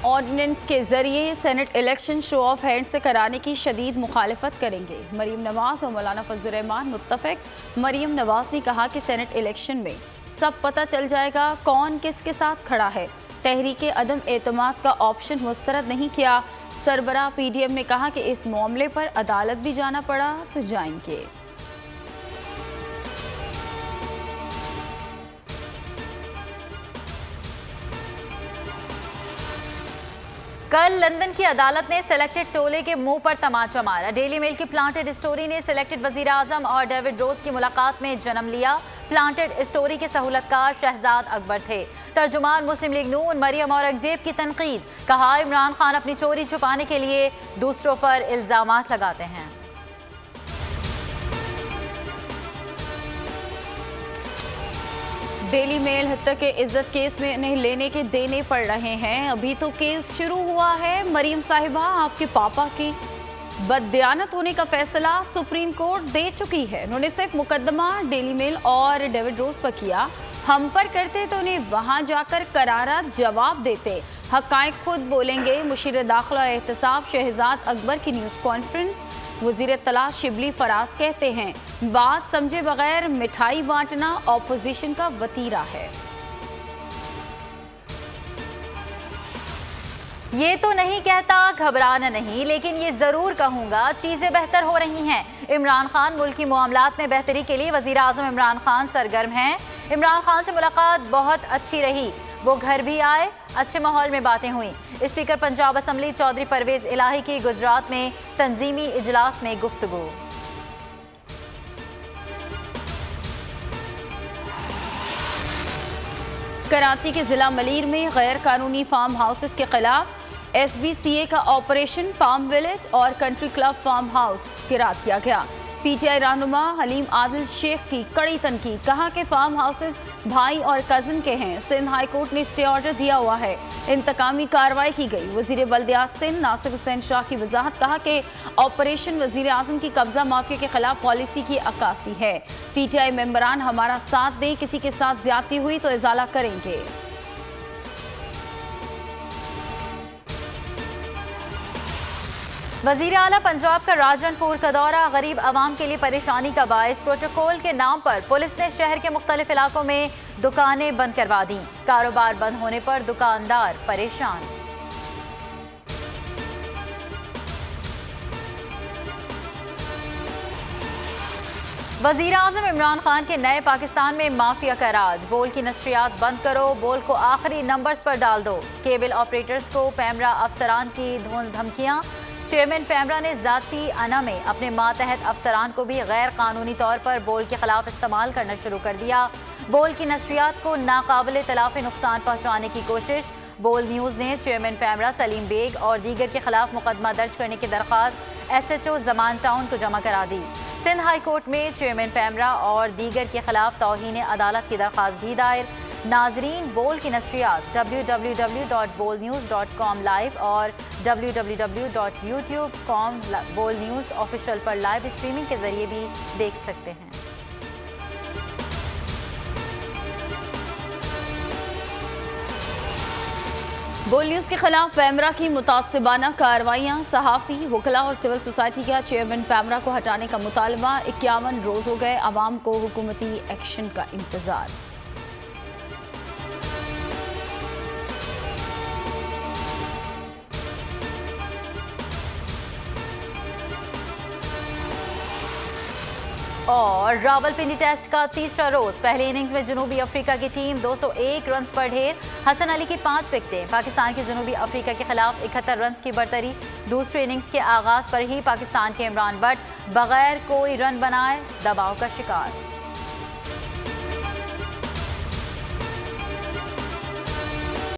Ordinance के जरिए senate election show off hand से कराने की शदीद मुखालिफत करेंगे। मरीम नवाज और मौलाना फजल रहमान मुत्तफिक। मरीम नवाज ने कहा कि सेनेट इलेक्शन में सब पता चल जाएगा कौन किसके साथ खड़ा है। तहरीक अदम एतमाद का ऑप्शन मुस्तरद नहीं किया। सरबराह PDM ने कहा कि इस मामले पर अदालत भी जाना पड़ा तो जाएंगे। कल लंदन की अदालत ने सिलेक्टेड टोले के मुंह पर तमाचा मारा। डेली मेल की प्लांटेड स्टोरी ने सिलेक्टेड वजीर आजम और डेविड रोज की मुलाकात में जन्म लिया। प्लांटेड स्टोरी के सहूलतकार शहजाद अकबर थे। तर्जुमान मुस्लिम लीग नून मरियम औरंगजेब की तनकीद। कहा, इमरान खान अपनी चोरी छुपाने के लिए दूसरों पर इल्जामात लगाते हैं। डेली मेल हत्या के इज्जत केस में इन्हें लेने के देने पड़ रहे हैं। अभी तो केस शुरू हुआ है। मरीम साहिबा, आपके पापा की बददियानत होने का फैसला सुप्रीम कोर्ट दे चुकी है। उन्होंने सिर्फ मुकदमा डेली मेल और डेविड रोज पर किया। हम पर करते तो उन्हें वहां जाकर करारा जवाब देते। हकायक खुद बोलेंगे। मुशीर दाखिला एहतसाब शहजाद अकबर की न्यूज़ कॉन्फ्रेंस। वज़ीर तलाश शिबली फराज कहते हैं, बात समझे बगैर मिठाई बांटना ऑपोजिशन का वतीरा है। ये तो नहीं कहता घबराना नहीं, लेकिन ये जरूर कहूंगा चीजें बेहतर हो रही हैं। इमरान खान मुल्की मामलात में बेहतरी के लिए वजीर आजम इमरान खान सरगर्म हैं। इमरान खान से मुलाकात बहुत अच्छी रही। वो घर भी आए, अच्छे माहौल में बातें हुई। स्पीकर पंजाब असम्बली चौधरी परवेज इलाही की गुजरात में तंजीमी इजलास में गुफ्तगू। कराची के जिला मलीर में गैर कानूनी फार्म हाउसेस के खिलाफ SBCA का ऑपरेशन पाम विलेज और कंट्री क्लब फार्म हाउस गिरा दिया गया। PTI रहनुमा हलीम आदिल शेख की कड़ी तनकीद। कहा कि फार्म हाउसेस भाई और कज़न के हैं। सिंध हाई कोर्ट ने स्टे ऑर्डर दिया हुआ है। इंतकामी कार्रवाई की गई। वजीर बल्दियात सिंध नासिर हुसैन शाह की वजाहत। कहा कि ऑपरेशन वजीर आजम की कब्जा माफिया के खिलाफ पॉलिसी की अक्कासी है। PTI मेंबरान हमारा साथ दें, किसी के साथ ज्यादती हुई तो इजाला करेंगे। वजीर आला पंजाब का राजनपुर का दौरा गरीब आवाम के लिए परेशानी का बायस। प्रोटोकॉल के नाम पर पुलिस ने शहर के मुख्तलिफ इलाकों में दुकानें बंद करवा दी। कारोबार बंद होने पर दुकानदार परेशान। वजीर आजम इमरान खान के नए पाकिस्तान में माफिया का राज। बोल की नशरियात बंद करो, बोल को आखिरी नंबर्स पर डाल दो। केबल ऑपरेटर्स को पैमरा अफसरान की धौंस धमकियां। चेयरमैन पैमरा ने जाती अना में अपने मातहत अफसरान को भी गैर कानूनी तौर पर बोल के खिलाफ इस्तेमाल करना शुरू कर दिया। बोल की नशरियात को नाकाबिल तलाफी नुकसान पहुँचाने की कोशिश। बोल न्यूज़ ने चेयरमैन पैमरा सलीम बेग और दीगर के खिलाफ मुकदमा दर्ज करने की दरख्वास्त SHO जमान टाउन को जमा करा दी। सिंध हाई कोर्ट में चेयरमैन पैमरा और दीगर के खिलाफ तौहीन अदालत की दरख्वास्त भी दायर। नाजरीन, बोल की नशरियात www.bolnews.com लाइव और www.youtube.com बोल न्यूज़ ऑफिशियल पर लाइव स्ट्रीमिंग के जरिए भी देख सकते हैं। बोल न्यूज़ के खिलाफ पैमरा की मुतासिबाना कार्रवाइयाँ। सहाफ़ी, वकला और सिविल सोसाइटी का चेयरमैन पैमरा को हटाने का मुतालबा। 51 रोज़ हो गए, आवाम को हुकूमती एक्शन का इंतजार। और रावलपिंडी टेस्ट का तीसरा रोज। पहली इनिंग्स में जनूबी अफ्रीका की टीम 201 रन पर ढेर। हसन अली की 5 विकेटें। पाकिस्तान की जनूबी अफ्रीका के खिलाफ 71 रन की बढ़तरी। दूसरे इनिंग्स के आगाज पर ही पाकिस्तान के इमरान बट बगैर कोई रन बनाए दबाव का शिकार।